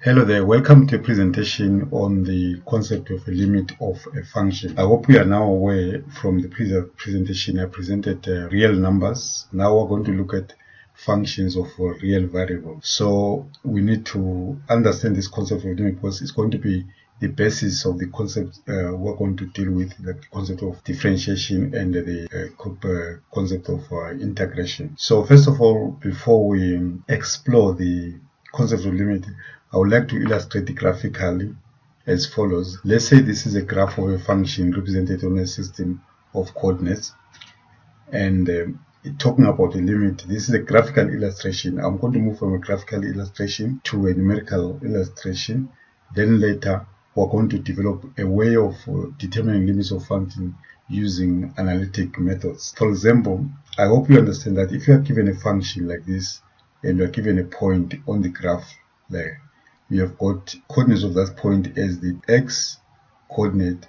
Hello there, welcome to a presentation on the concept of a limit of a function. I hope you are now aware from the previous presentation I presented real numbers. Now we're going to look at functions of real variables. So we need to understand this concept of limit because it's going to be the basis of the concept we're going to deal with, the concept of differentiation and the concept of integration. So first of all, before we explore the concept of limit, I would like to illustrate it graphically as follows. Let's say this is a graph of a function represented on a system of coordinates, and talking about a limit, this is a graphical illustration. I'm going to move from a graphical illustration to a numerical illustration. Then later we're going to develop a way of determining limits of function using analytic methods. For example, I hope you understand that if you are given a function like this and you are given a point on the graph there, we have got coordinates of that point as the x coordinate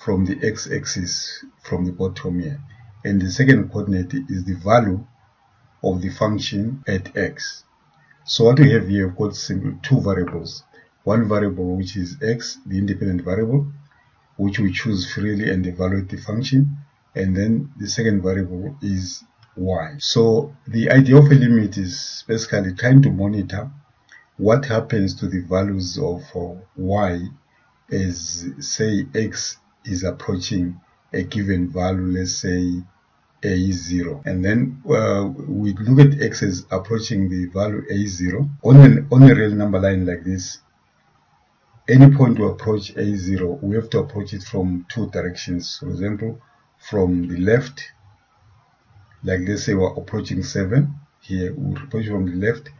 from the x-axis from the bottom here, and the second coordinate is the value of the function at x. So what we have here, we've got simply two variables. One variable which is x, the independent variable, which we choose freely and evaluate the function, and then the second variable is y. So the idea of a limit is basically trying to monitor what happens to the values of y as, say, x is approaching a given value, let's say a0, and then we look at x as approaching the value a0 on a real number line like this. Any point to approach a0, we have to approach it from two directions. For example, from the left, like let's say we're approaching 7 here, we approach from the left,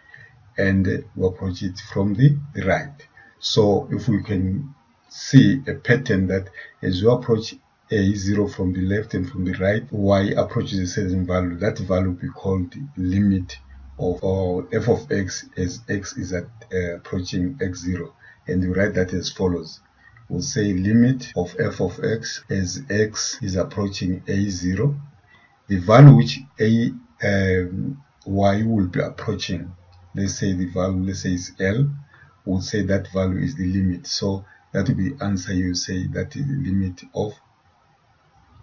and we approach it from the right. So if we can see a pattern that as you approach a0 from the left and from the right, y approaches a certain value, that value will be called the limit of f of x as x is approaching x0. And we write that as follows. We'll say limit of f of x as x is approaching a0. The value which y will be approaching, let's say the value, let's say is L, we'll say that value is the limit. So that will be the answer. You say that is the limit of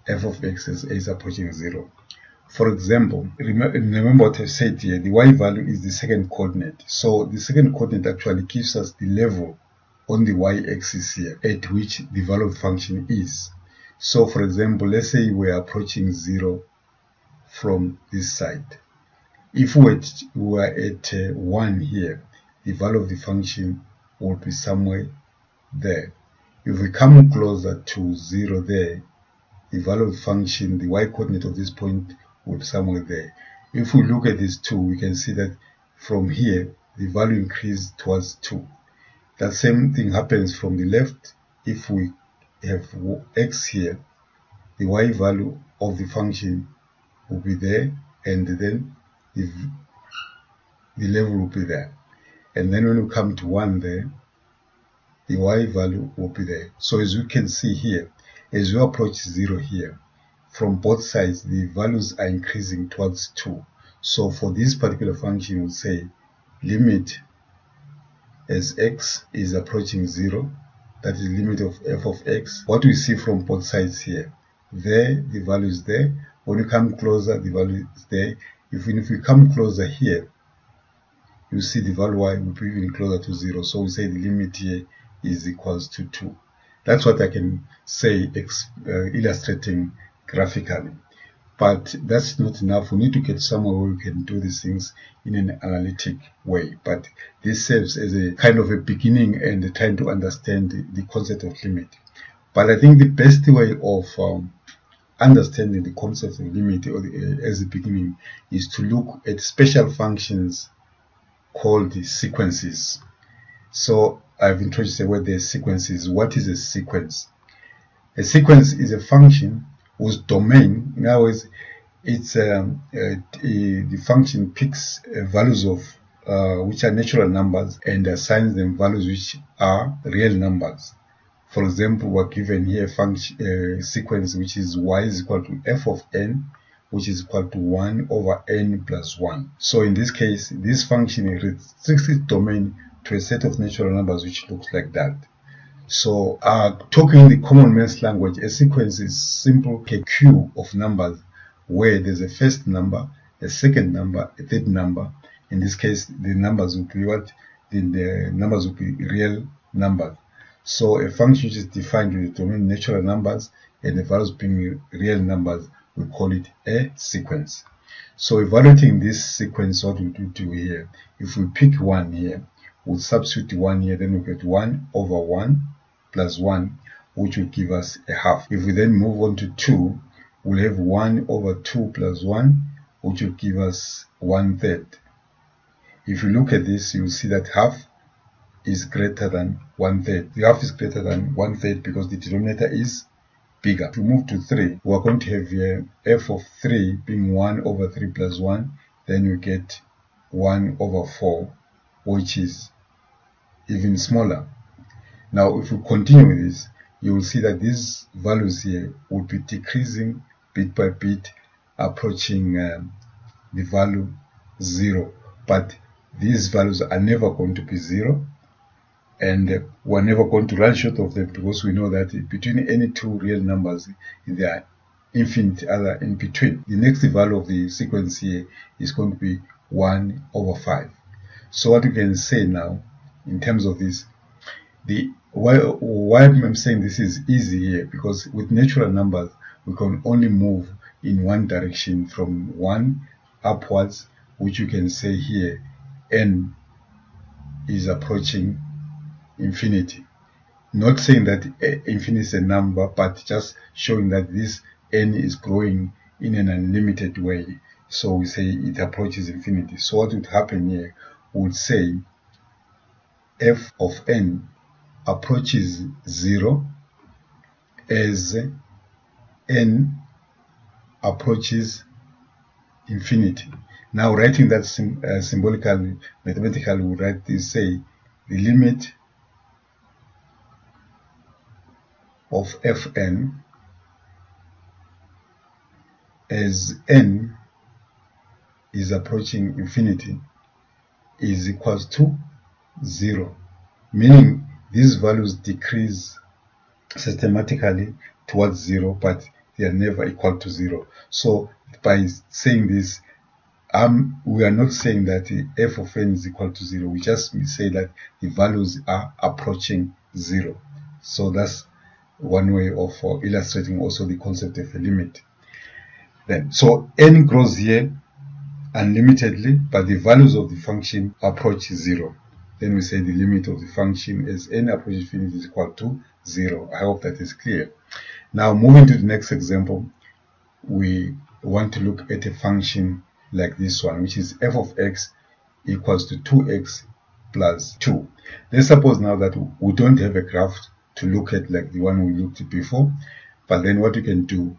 f of x as is approaching 0. For example, remember what I said here, the y value is the second coordinate. So the second coordinate actually gives us the level on the y-axis here at which the value of the function is. So for example, let's say we're approaching 0 from this side. If we were at 1 here, the value of the function would be somewhere there. If we come closer to 0 there, the value of the function, the y-coordinate of this point, would be somewhere there. If we look at these two, we can see that from here, the value increases towards 2. That same thing happens from the left. If we have x here, the y value of the function will be there, and then the level will be there. And then when we come to 1 there, the y value will be there. So as you can see here, as you approach 0 here, from both sides, the values are increasing towards 2. So for this particular function, we'll say limit as x is approaching 0, that is limit of f of x. What we see from both sides here, there, the value is there. When you come closer, the value is there. If we come closer here, you see the value y will be even closer to 0. So we say the limit here is equals to 2. That's what I can say illustrating graphically. But that's not enough. We need to get somewhere where we can do these things in an analytic way. But this serves as a kind of a beginning and trying to understand the concept of limit. But I think the best way of understanding the concept of limit as a beginning is to look at special functions called the sequences. So I've introduced the word there, sequences. What is a sequence? A sequence is a function whose domain, in other words, it's the function picks values of which are natural numbers and assigns them values which are real numbers. For example, we're given here a function sequence which is y is equal to f of n, which is equal to 1 over n plus 1. So in this case, this function restricts its domain to a set of natural numbers which looks like that. So talking in the common man's language, a sequence is simple a queue of numbers where there's a first number, a second number, a third number. In this case, the numbers will be what? Then the numbers will be real numbers. So a function which is defined with the domain natural numbers and the values being real numbers, we call it a sequence. So evaluating this sequence, what we do here, if we pick 1 here, we'll substitute 1 here, then we get 1 over 1 plus 1, which will give us a half. If we then move on to 2, we'll have 1 over 2 plus 1, which will give us 1/3. If you look at this, you'll see that half is greater than 1/3. The half is greater than 1/3 because the denominator is bigger. If we move to 3, we're going to have here f of 3 being 1 over 3 plus 1, then we get 1 over 4, which is even smaller. Now, if we continue with this, you will see that these values here will be decreasing bit by bit, approaching the value 0. But these values are never going to be 0, and we're never going to run short of them because we know that between any two real numbers, there are infinite other in between. The next value of the sequence here is going to be 1 over 5. So what we can say now in terms of this, why I'm saying this is easy here, because with natural numbers we can only move in one direction from 1 upwards, which you can say here n is approaching infinity. Not saying that infinity is a number, but just showing that this n is growing in an unlimited way. So we say it approaches infinity. So what would happen here, we would say f of n approaches 0 as n approaches infinity. Now, writing that symbolically, mathematically, we write this, say the limit of fn as n is approaching infinity is equals to 0, meaning these values decrease systematically towards 0, but they are never equal to 0. So by saying this, we are not saying that f of n is equal to 0. We just say that the values are approaching 0. So that's one way of illustrating also the concept of a limit. Then, so n grows here unlimitedly, but the values of the function approach 0. Then we say the limit of the function as n approaches infinity is equal to 0. I hope that is clear. Now, moving to the next example, we want to look at a function like this one, which is f of x equals to 2x plus 2. Let's suppose now that we don't have a graph to look at like the one we looked at before, but then what we can do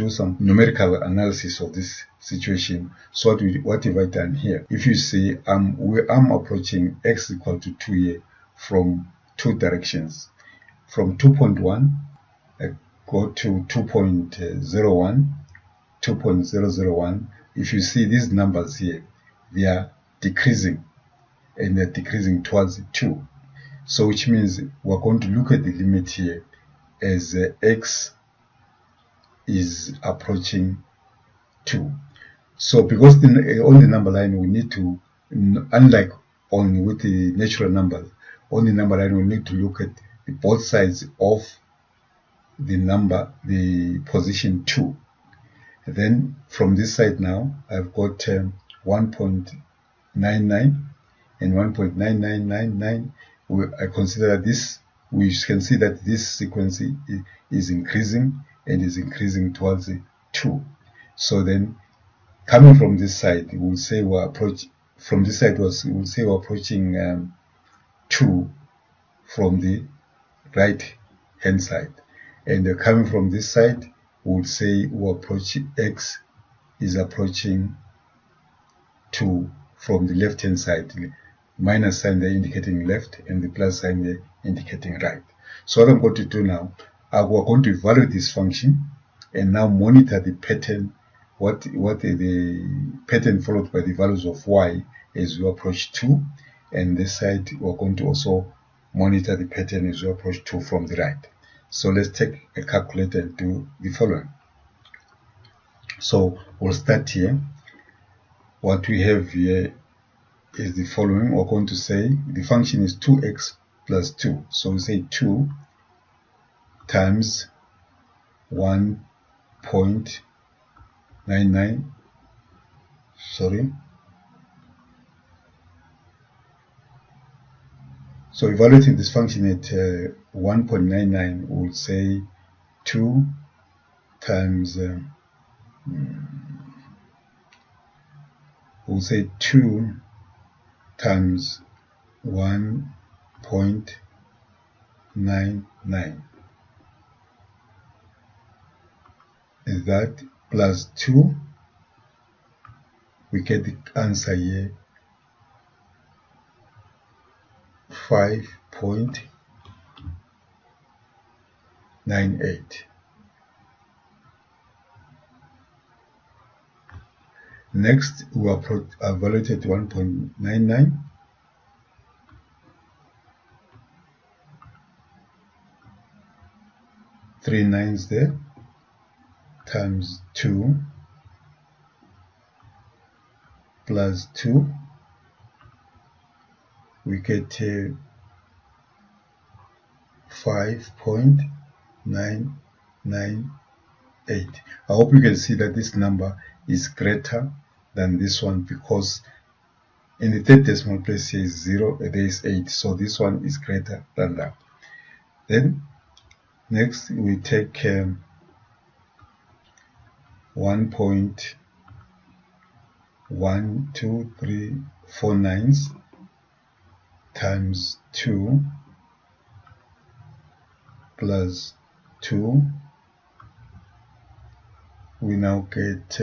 some numerical analysis of this situation. So what have I done here? If you see, I'm approaching x equal to 2 here from two directions. From 2.1, I go to 2.01, 2.001. If you see these numbers here, they are decreasing, and they're decreasing towards 2. So which means we're going to look at the limit here as x is approaching 2. So because on the number line we need to, unlike with the natural numbers, on the number line we need to look at both sides of the number, the position 2. Then from this side now, I've got 1.99 and 1.9999. I consider this, we can see that this sequence is increasing and is increasing towards 2. So then, coming from this side, we'll say we're approaching 2 from the right hand side, and coming from this side, we'll say x is approaching 2 from the left hand side. Minus sign there indicating left and the plus sign there indicating right. So what I'm going to do now, we're going to evaluate this function and now monitor the pattern, the pattern followed by the values of y as we approach 2, and this side we're going to also monitor the pattern as we approach 2 from the right. So let's take a calculator and do the following. So we'll start here. What we have here is the following. We're going to say the function is 2x plus 2. So we say 2 times 1.99, sorry. So evaluating this function at 1.99, we'll say 2 times, we'll say 2 times 1.99. Is that plus 2? We get the answer here, 5.98. Next, we evaluated 1.99. Three nines there, times 2 plus 2, we get 5.998. I hope you can see that this number is greater than this one, because in the third decimal place here is 0, there is 8, so this one is greater than that. Then next we take 1.12349 times 2 plus 2, we now get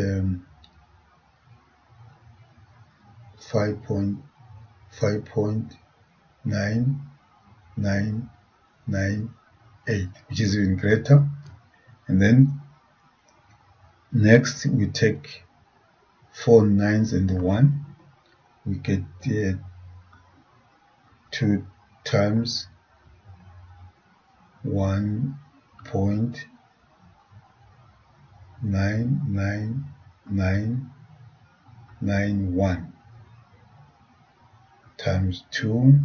5.9998, which is even greater. And then next we take 4 nines and 1, we get 2 times 1.99991 times 2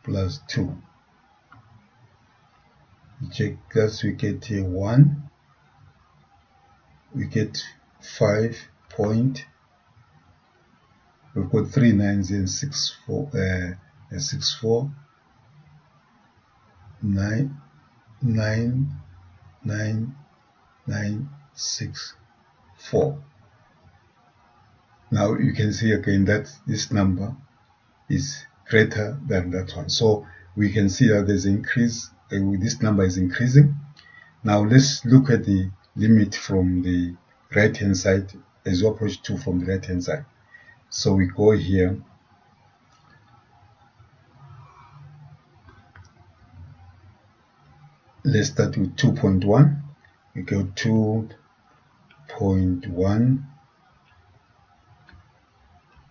plus 2. Check this, we get 1, we get 5 point, we've got 3 nines and 6 4 9 9 9 9 6 4. Now you can see again that this number is greater than that one, so we can see that there's an increase. This number is increasing. Now let's look at the limit from the right hand side as we approach 2 from the right hand side. So we go here, let's start with 2.1. we go 2.1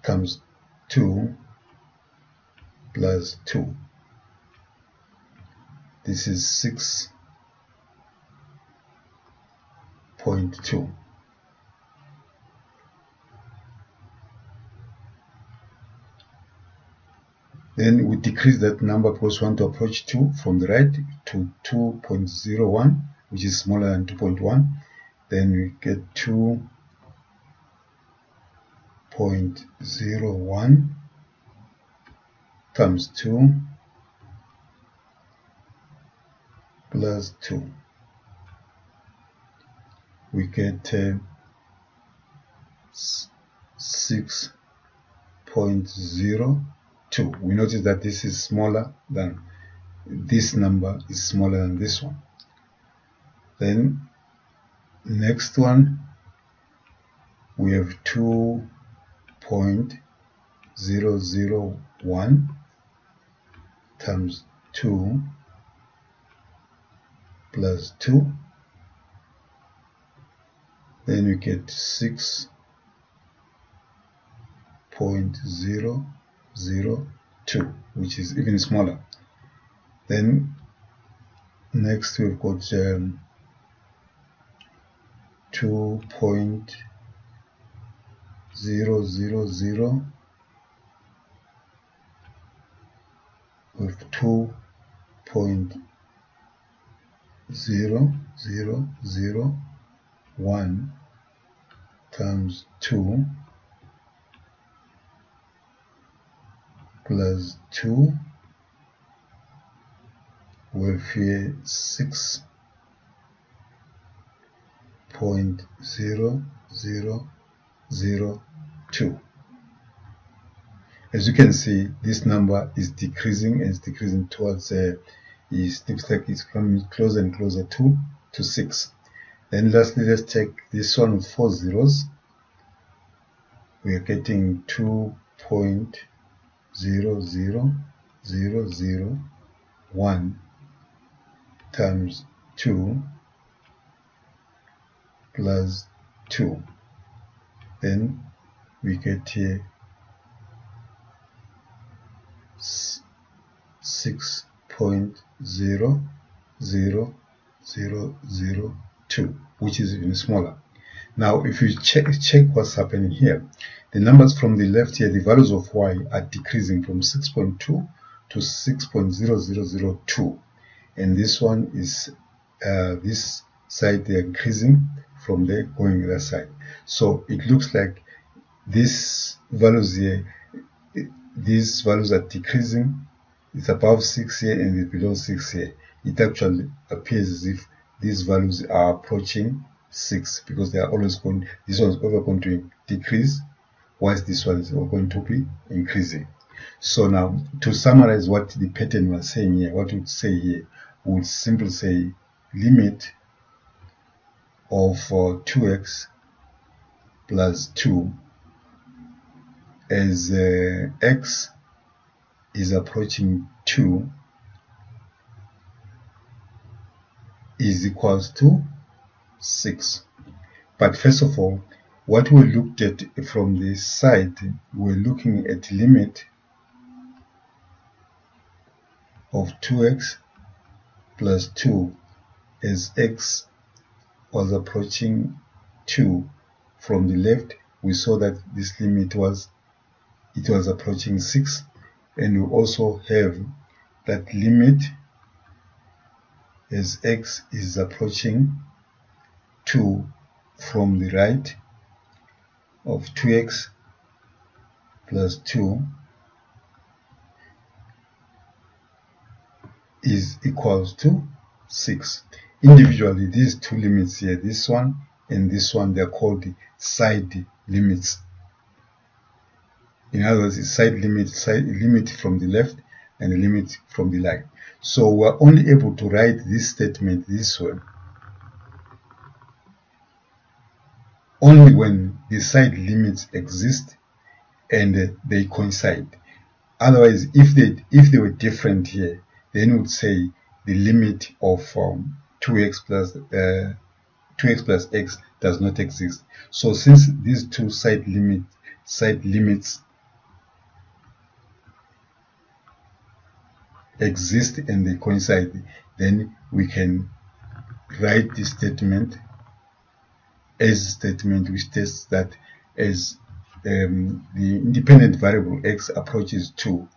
times 2 plus 2. This is 6.2. Then we decrease that number because we want to approach 2 from the right to 2.01, which is smaller than 2.1. Then we get 2.01 times 2 plus 2. We get 6.02. We notice that this is smaller than this number, is smaller than this one. Then next one, we have 2.001 times 2 plus 2. Then we get 6.02 2.002, which is even smaller. Then next we've got 2.000 with 2.0001 times 2 plus 2 with here 6.0002. As you can see, this number is decreasing and it's decreasing towards it looks like it's coming closer and closer to 6. Then lastly, let's take this one with 4 zeros. We are getting 2.00001 times 2 plus 2. Then we get here 6.0002, which is even smaller. Now if you check what's happening here, the numbers from the left here, the values of y are decreasing from 6.2 to 6.0002, and this one is this side they are increasing from there going the other side. So it looks like these values here, these values are decreasing. It's above 6 here and it's below 6 here. It actually appears as if these values are approaching 6, because they are always going, this one is ever going to decrease, whilst this one is going to be increasing. So now, to summarize what the pattern was saying here, what we would say here, we would simply say limit of 2x plus 2 as x is approaching 2 is equals to 6. But first of all, what we looked at from this side, we're looking at limit of 2x plus 2 as x was approaching 2. From the left, we saw that this limit was approaching 6, and we also have that limit as x is approaching 2 from the right of 2x plus 2 is equals to 6. Individually, these two limits here, this one and this one, they are called the side limits. In other words, the side limit from the left and the limit from the right. So we're only able to write this statement this way only when the side limits exist and they coincide. Otherwise, if they were different here, then we would say the limit of 2x plus x does not exist. So since these two side limits exist and they coincide, then we can write this statement as a statement which states that as the independent variable x approaches 2,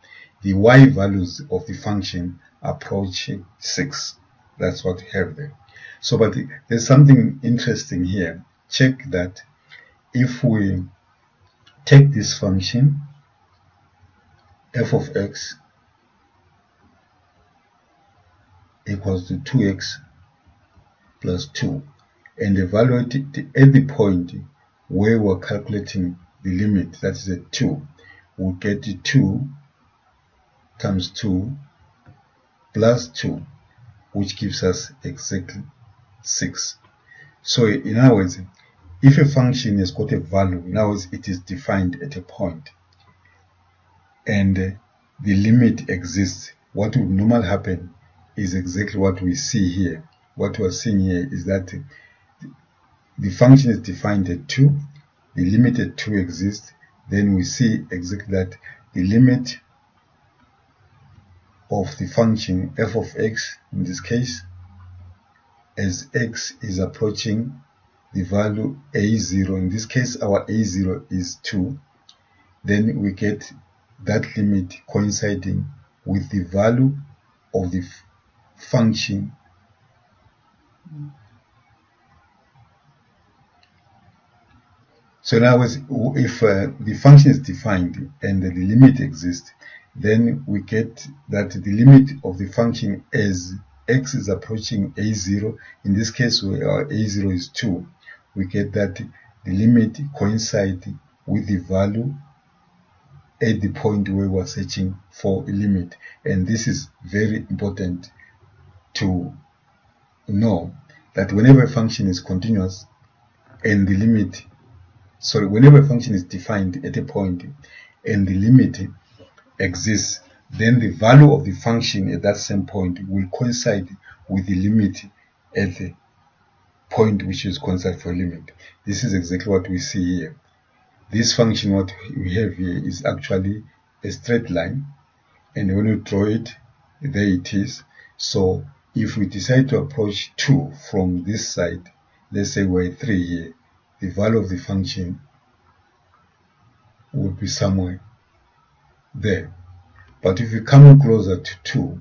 the y values of the function approach 6. That's what we have there. So, but there's something interesting here. Check that if we take this function f of x equals to 2x plus 2 and evaluate it at the point where we're calculating the limit, that is at 2, we'll get 2 times 2 plus 2, which gives us exactly 6. So in other words, if a function has got a value, in other words, it is defined at a point and the limit exists, what would normally happen is exactly what we see here. What we're seeing here is that the function is defined at 2, the limit at 2 exists, then we see exactly that the limit of the function f of x, in this case, as x is approaching the value a0, in this case our a0 is 2, then we get that limit coinciding with the value of the function So now if the function is defined and the limit exists, then we get that the limit of the function as x is approaching a0, in this case where our a0 is 2, we get that the limit coincides with the value at the point where we're searching for a limit. And this is very important to know, that whenever a function is continuous and the limit whenever a function is defined at a point and the limit exists, then the value of the function at that same point will coincide with the limit at the point which is considered for a limit. This is exactly what we see here. This function, what we have here, is actually a straight line, and when you draw it, there it is. So if we decide to approach 2 from this side, let's say we're 3 here, the value of the function would be somewhere there. But if you come closer to 2,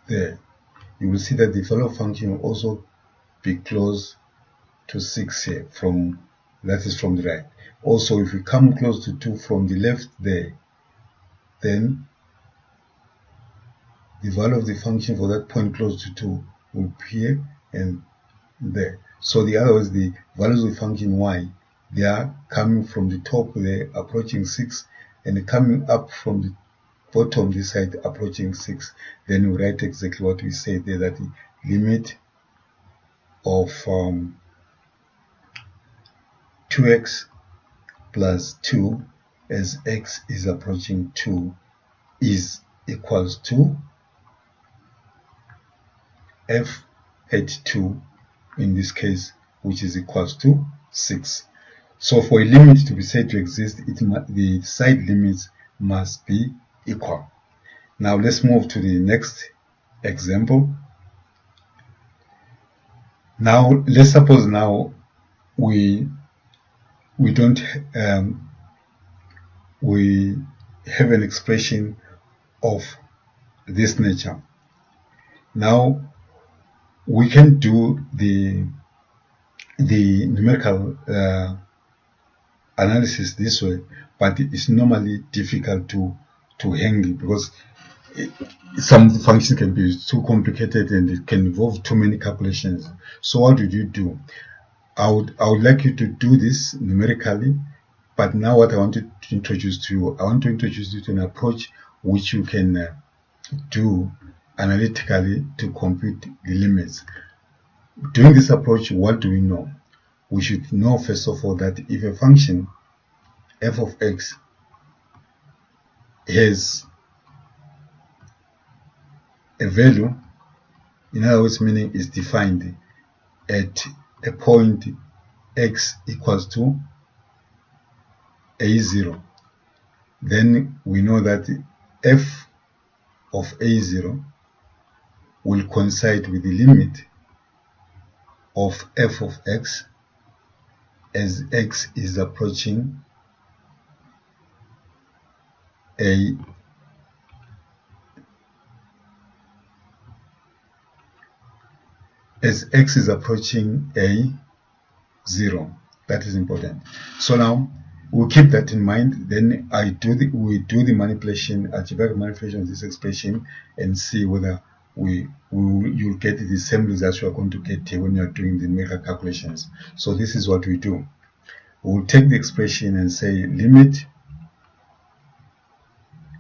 there, you will see that the value of function will also be close to 6 here, that is from the right. Also, if you come close to 2 from the left there, then the value of the function for that point close to 2 will be here and there. So the other words, the values of the function y, they are coming from the top there, approaching 6, and coming up from the bottom this side, approaching 6. Then we write exactly what we say there, that the limit of 2x plus 2 as x is approaching 2 is equals to f at 2, in this case, which is equals to 6. So for a limit to be said to exist, the side limits must be equal. Now let's move to the next example. Now let's suppose now we have an expression of this nature. Now we can do the numerical analysis this way, but it's normally difficult to handle because some functions can be too complicated and it can involve too many calculations. So what would you do? I would like you to do this numerically, but now what I want to introduce to you, I want to introduce you to an approach which you can do analytically to compute the limits. Doing this approach, what do we know? We should know first of all that if a function f of x has a value, in other words, meaning is defined at a point x equals to a0, then we know that f of a0 will coincide with the limit of f of x as x is approaching a0. That is important. So now we'll keep that in mind. Then we do the manipulation, algebraic manipulation of this expression, and see whether you'll get the same results you are going to get here when you are doing the numerical calculations. So this is what we do. We'll take the expression and say limit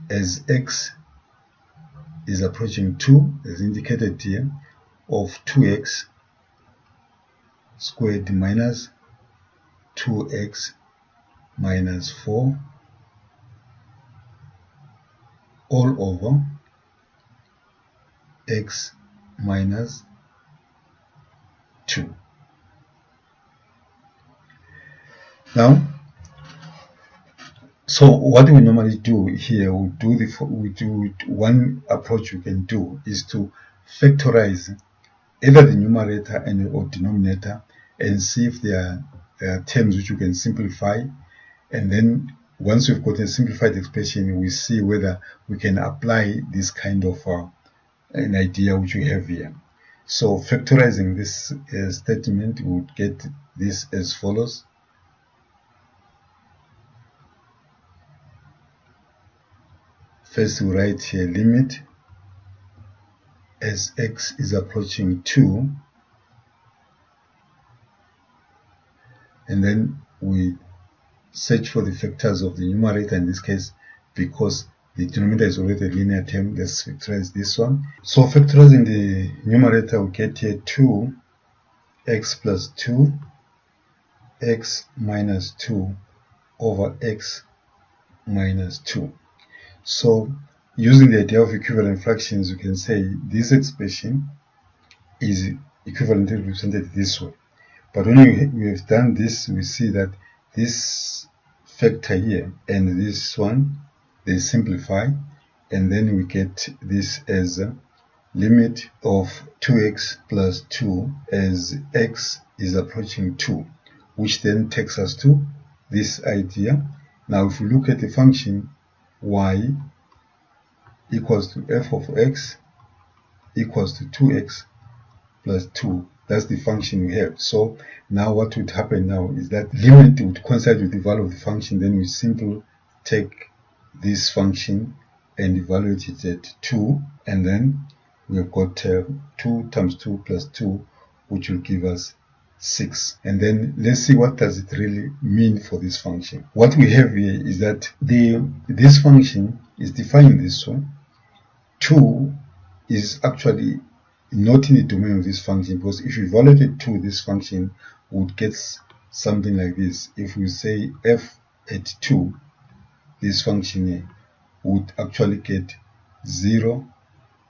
as x is approaching 2, as indicated here, of 2x squared minus 2x minus 4 all over x minus 2. Now, so what we normally do here, one approach we can do is to factorize either the numerator and or denominator and see if there are terms which you can simplify, and then once we've got a simplified expression, we see whether we can apply this kind of an idea which we have here. So factorizing this statement, we would get this as follows. First we write here limit as x is approaching 2, and then we search for the factors of the numerator. In this case, because the denominator is already a linear term, let's factorize this one. So factorizing the numerator, we get here 2x plus 2, x minus 2 over x minus 2. So using the idea of equivalent fractions, you can say this expression is equivalently represented this way. But when we have done this, we see that this factor here and this one, they simplify, and then we get this as a limit of 2x plus 2 as x is approaching 2, which then takes us to this idea. Now if we look at the function y equals to f of x equals to 2x plus 2, that's the function we have. So now what would happen now is that limit would coincide with the value of the function, then we simply take this function and evaluate it at 2, and then we've got 2 times 2 plus 2, which will give us 6. And then let's see what does it really mean for this function. What we have here is that this function is defined this way. 2 is actually not in the domain of this function, because if we evaluated 2, this function would get something like this. If we say f at 2, this function here would actually get 0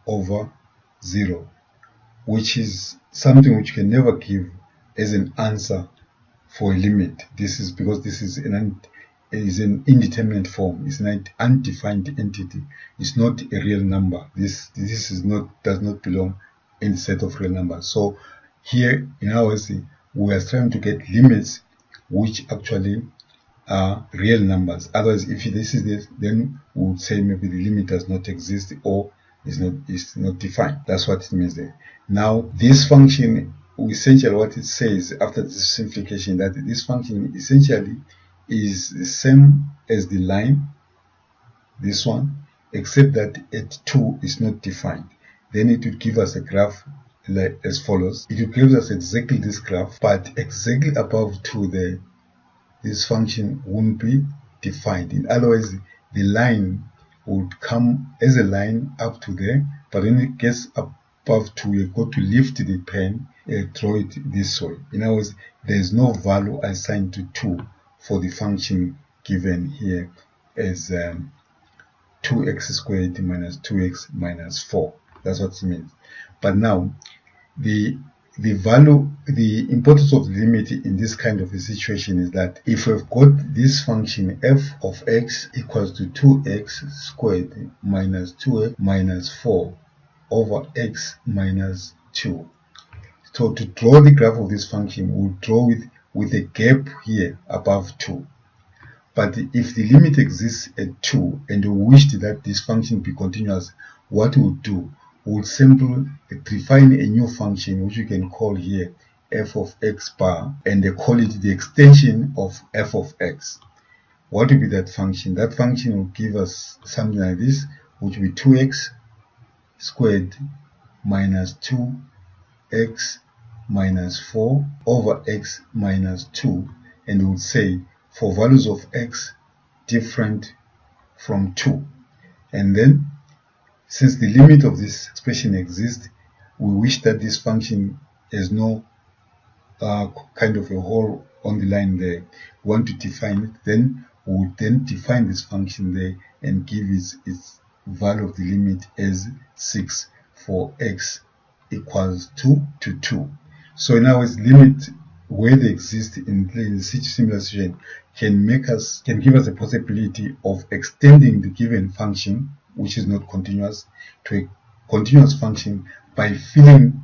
over 0, which is something which can never give as an answer for a limit. This is because this is an indeterminate form. It's an undefined entity. It's not a real number. This does not belong in the set of real numbers. So here in our essay, we are trying to get limits which actually are real numbers. Otherwise, if this is this, then we would say maybe the limit does not exist or is not defined. That's what it means there. Now this function, essentially what it says after this simplification, that this function essentially is the same as the line, this one, except that at 2 is not defined. Then it would give us a graph like as follows. It would give us exactly this graph, but exactly above 2 there, this function won't be defined. In other words, the line would come as a line up to there, but when it gets above 2, you've got to lift the pen and draw it this way. In other words, there's no value assigned to 2 for the function given here as 2x squared minus 2x minus 4. That's what it means. But now, the importance of the limit in this kind of a situation is that if we've got this function f of x equals to 2x squared minus 2x minus 4 over x minus 2. So to draw the graph of this function, we'll draw with a gap here above 2. But if the limit exists at 2 and we wished that this function be continuous, what we'll do, we'll simply define a new function which we can call here f of x bar, and they call it the extension of f of x. What will be that function? That function will give us something like this, which will be 2x squared minus 2x minus 4 over x minus 2, and we would say for values of x different from 2. And then since the limit of this expression exists, we wish that this function has no kind of a hole on the line there. We want to define it, then we would then define this function there and give its value of the limit as 6 for x equals to 2. So in other words, limit where they exist in such similar situation can give us a possibility of extending the given function, which is not continuous, to a continuous function by filling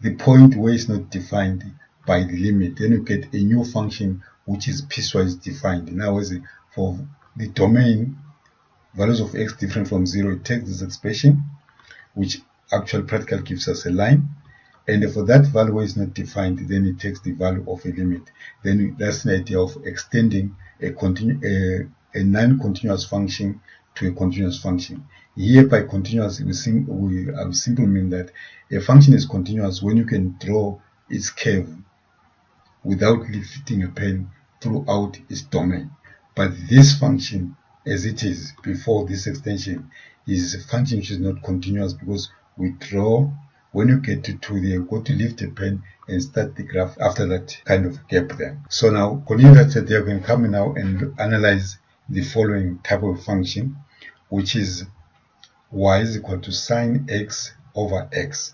the point where it's not defined by the limit. Then you get a new function which is piecewise defined. In other words, for the domain values of x different from 0, it takes this expression, which actual practical gives us a line, and for that value where it's not defined, then it takes the value of a limit. Then that's the idea of extending a non-continuous function to a continuous function. Here by continuous, we simply mean that a function is continuous when you can draw its curve without lifting a pen throughout its domain. But this function, as it is before this extension, is a function which is not continuous, because we draw, when you get to 2 there, go to lift a pen and start the graph after that kind of gap there. So now, continuing that, they are going to come now and analyze the following type of function, which is y is equal to sine x over x,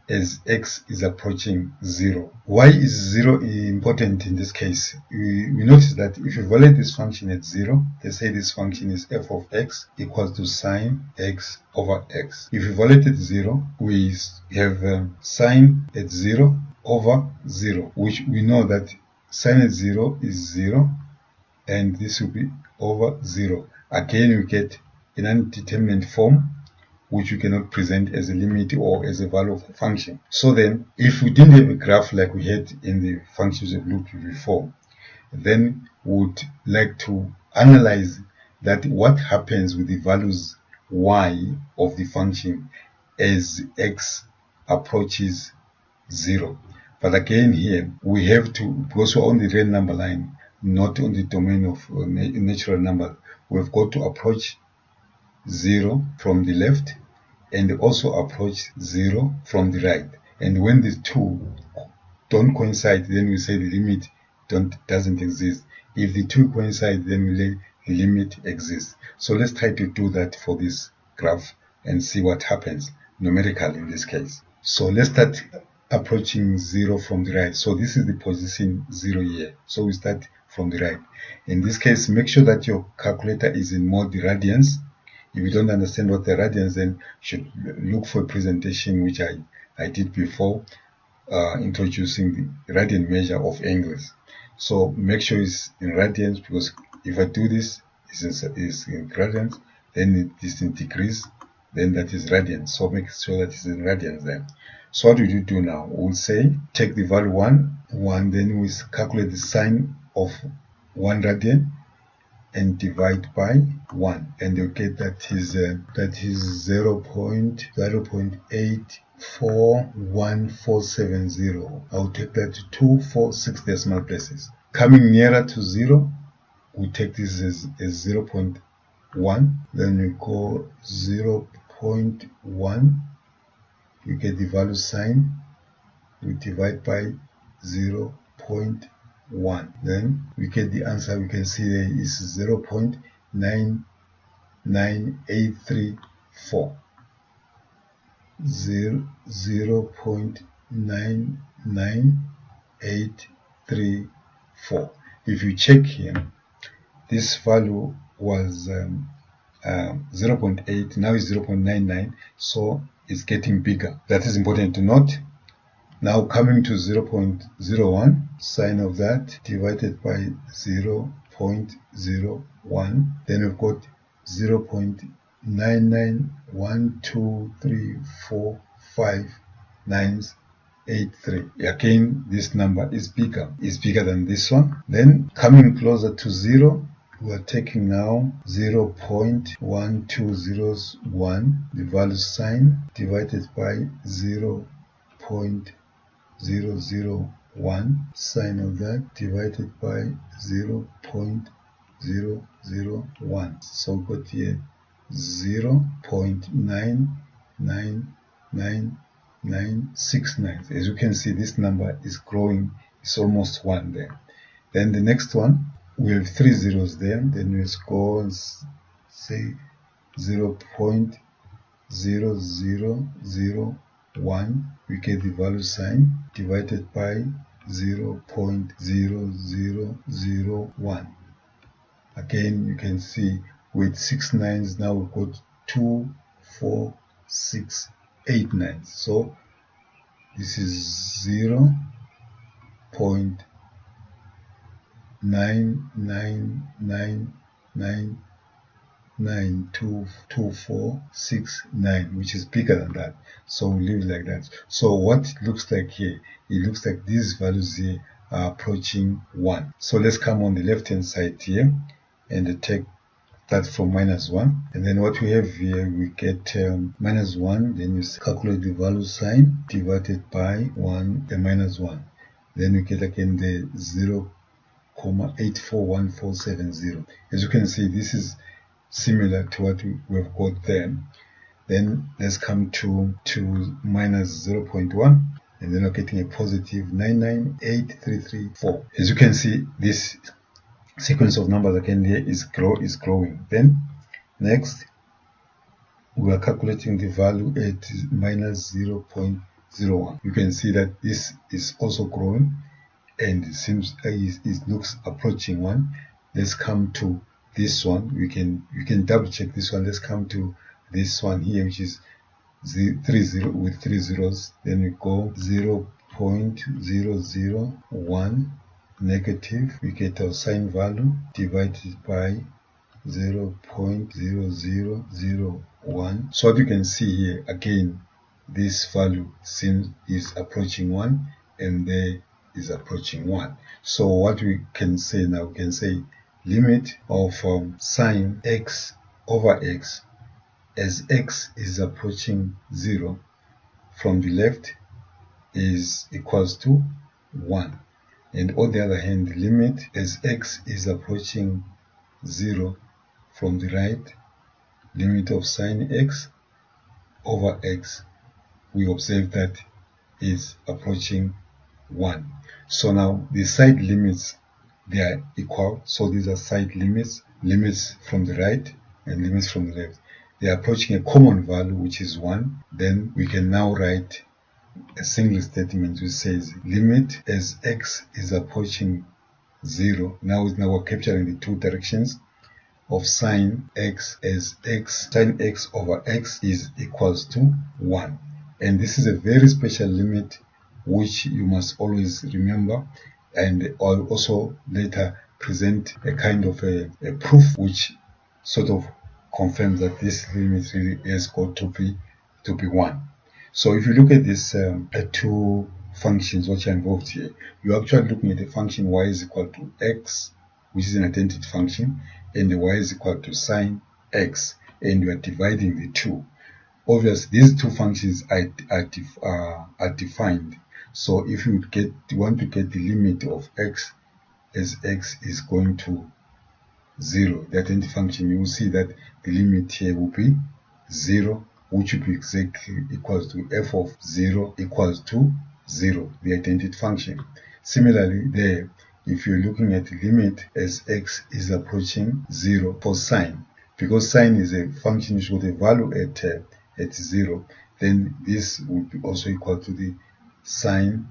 as x is approaching 0. Why is 0 important in this case? We notice that if you evaluate this function at 0, let's say this function is f of x equals to sine x over x. If you evaluate at 0, we have sine at 0 over 0, which we know that sine at 0 is 0, and this will be over 0. Again, we get an undetermined form, which you cannot present as a limit or as a value of a function. So then, if we didn't have a graph like we had in the functions we've looked at before, then we would like to analyze that what happens with the values y of the function as x approaches 0. But again here, we have to, because we're on the real number line, not on the domain of natural number, we've got to approach 0 from the left and also approach 0 from the right. And when the two don't coincide, then we say the limit doesn't exist. If the two coincide, then we say the limit exists. So let's try to do that for this graph and see what happens numerically in this case. So let's start approaching 0 from the right. So this is the position 0 here. So we start from the right. In this case, make sure that your calculator is in mode radians. If you don't understand what the radians, then you should look for a presentation which I did before, introducing the radian measure of angles. So make sure it's in radians, because if I do this, it's in radians, then it is in degrees, then that is radians. So make sure that it's in radians then. So what do you do now? We'll say, take the value 1, then we calculate the sine of 1 radian, and divide by 1, and you get that is 0.841470. I'll take that to 2, 4, 6 decimal places. Coming nearer to 0, we take this as 0.1, then we go 0.1, we get the value sine, we divide by 0.1, then we get the answer. We can see there is 0.99834. 0.99834. If you check here, this value was 0.8, now it's 0.99, so it's getting bigger. That is important to note. Now coming to 0.01, sine of that divided by 0.01, then we've got 0.9912345983. Again, this number is bigger. It's bigger than this one. Then coming closer to 0, we are taking now 0.1201, the value sine, divided by 0.001, sine of that divided by 0.001. So we got here 0.99969. As you can see, this number is growing. It's almost 1 there. Then the next one, we have 3 zeros there. Then we go and say 0.0001. We get the value sine divided by 0.0001. Again, you can see with 6 nines, now we've got 2, 4, 6, 8 nines. So this is 0.999992469, which is bigger than that. So we leave it like that. So what it looks like here, it looks like these values here are approaching 1. So let's come on the left hand side here and take that from -1, and then what we have here, we get -1, then you calculate the value sign divided by 1 and -1, then we get again the 0.841470. As you can see, this is similar to what we've got there. Then let's come to -0.1, and then we're getting a positive 998334. As you can see, this sequence of numbers again here is growing. Then next we are calculating the value at -0.01. You can see that this is also growing, and it seems it looks approaching 1. Let's come to this one. You can double check this one. Let's come to this one here, which is 30 with 3 zeros. Then we go 0.001 negative, we get our sign value divided by 0.0001. So what you can see here, again, this value is approaching 1, and there is approaching 1. So what we can say now, we can say limit of sine x over x as x is approaching 0 from the left is equals to 1. And on the other hand, the limit as x is approaching 0 from the right, limit of sine x over x, we observe that is approaching 1. So now the side limits, they are equal. So these are side limits, limits from the right and limits from the left. They are approaching a common value, which is 1. Then we can now write a single statement which says limit as x is approaching 0. Now we're capturing the two directions of sine x as sine x over x is equals to 1. And this is a very special limit which you must always remember, and I'll also later present a kind of a proof which sort of confirms that this limit really has got to be 1. So if you look at these two functions which are involved here, you're actually looking at the function y is equal to x, which is an identity function, and the y is equal to sine x, and you are dividing the two. Obviously, these two functions are defined. So if you want to get the limit of x as x is going to 0, the identity function, you will see that the limit here will be 0, which will be exactly equals to f of 0 equals to 0, the identity function. Similarly, there, if you're looking at the limit as x is approaching 0 for sine, because sine is a function which with a value at 0, then this would be also equal to the sine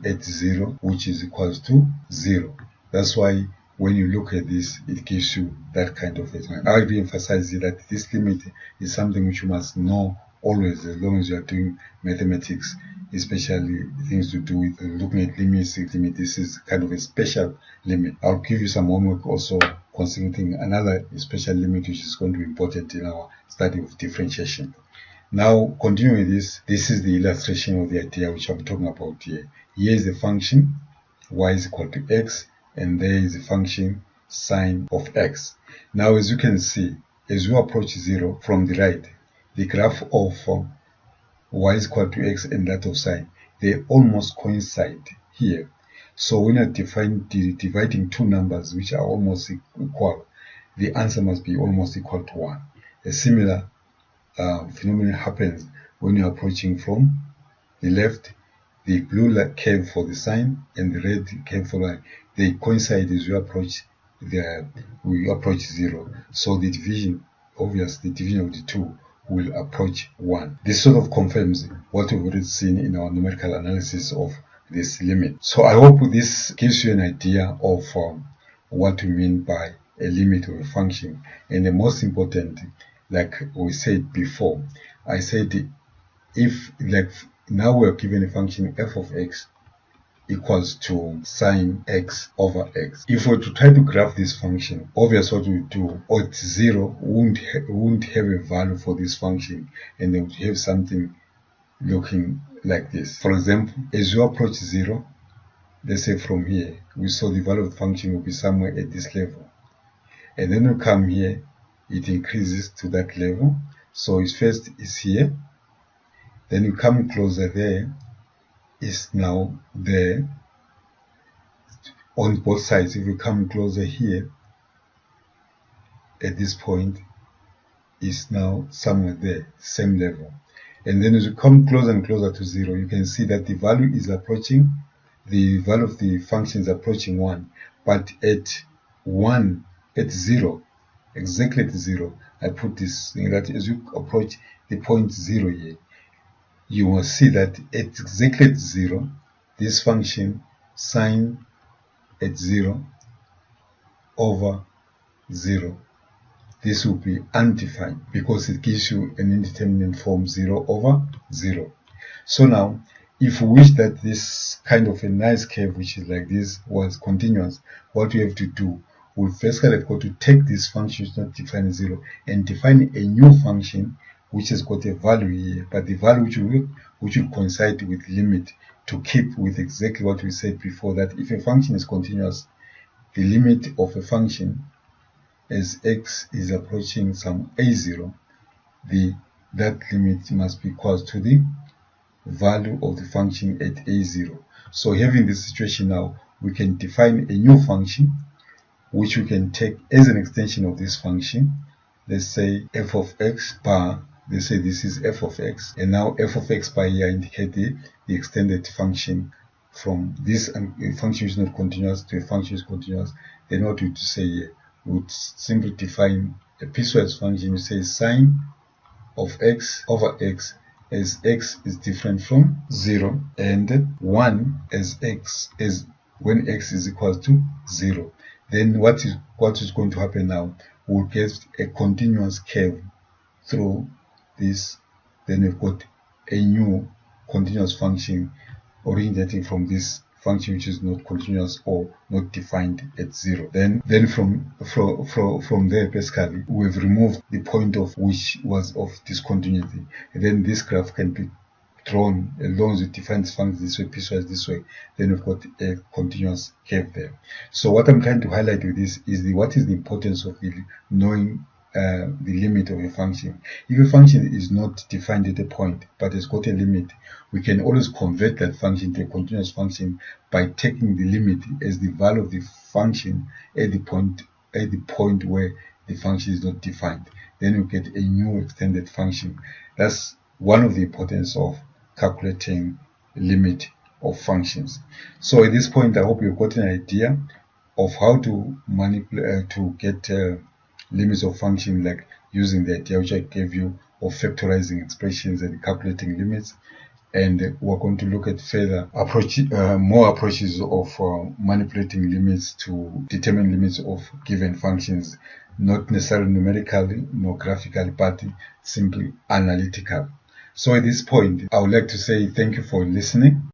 at 0, which is equals to 0. That's why when you look at this, it gives you that kind of a. I re-emphasize that this limit is something which you must know always, as long as you are doing mathematics, especially things to do with looking at limits. This is kind of a special limit. I'll give you some homework also concerning another special limit which is going to be important in our study of differentiation. Now, continuing with this is the illustration of the idea which I'm talking about here. Here is the function y is equal to x, and there is a function sine of x. Now, as you can see, as we approach 0 from the right, the graph of y is equal to x and that of sine, they almost coincide here. So when you're dividing two numbers which are almost equal, the answer must be almost equal to 1. A similar phenomenon happens when you're approaching from the left. The blue curve for the sine and the red curve for line, they coincide as we approach 0. So the division, obviously, the division of the two will approach 1. This sort of confirms what we've already seen in our numerical analysis of this limit. So I hope this gives you an idea of what we mean by a limit of a function. And the most important, like we said before, I said if, like, now we're given a function f of x equals to sine x over x. If we were to try to graph this function, obviously what we do, at 0, we won't have a value for this function, and then we have something looking like this. For example, as you approach 0, let's say from here, we saw the value of the function will be somewhere at this level. And then we come here, it increases to that level. So its first is here. Then you come closer there, is now there. On both sides, if you come closer here, at this point, is now somewhere there, same level. And then as you come closer and closer to 0, you can see that the value is approaching, the value of the function is approaching 1. But at 1, at 0, exactly at 0, I put this thing that as you approach the point 0 here, you will see that at exactly at 0, this function sine at 0 over 0, this will be undefined because it gives you an indeterminate form 0 over 0. So now, if we wish that this kind of a nice curve, which is like this, was continuous, what we have to do, we first have got to take this function which is not defined as 0 and define a new function which has got a value here, but the value which will coincide with limit to keep with exactly what we said before, that if a function is continuous, the limit of a function as x is approaching some a0, that limit must be equal to the value of the function at a0. So having this situation now, we can define a new function which we can take as an extension of this function. Let's say f of x bar, let's say this is f of x, and now f of x bar here indicate the extended function from this function is not continuous to a function is continuous. Then what we would say here, we would simply define a piecewise function. We say sine of x over x as x is different from 0, and 1 as x is when x is equal to 0. Then what is going to happen now? We'll get a continuous curve through this. Then we've got a new continuous function originating from this function which is not continuous or not defined at 0. Then from there, basically, we've removed the point of which was of discontinuity. And then this graph can be drawn as long as you define this function this way, piecewise this way. Then we've got a continuous curve there. So what I'm trying to highlight with this is what is the importance of knowing the limit of a function. If a function is not defined at a point but has got a limit, we can always convert that function to a continuous function by taking the limit as the value of the function at the point where the function is not defined. Then we get a new extended function. That's one of the importance of calculating limit of functions. So at this point, I hope you've got an idea of how to manipulate to get limits of function, like using the idea which I gave you of factorizing expressions and calculating limits. And we're going to look at further more approaches of manipulating limits to determine limits of given functions, not necessarily numerically nor graphically, but simply analytical. So at this point, I would like to say thank you for listening.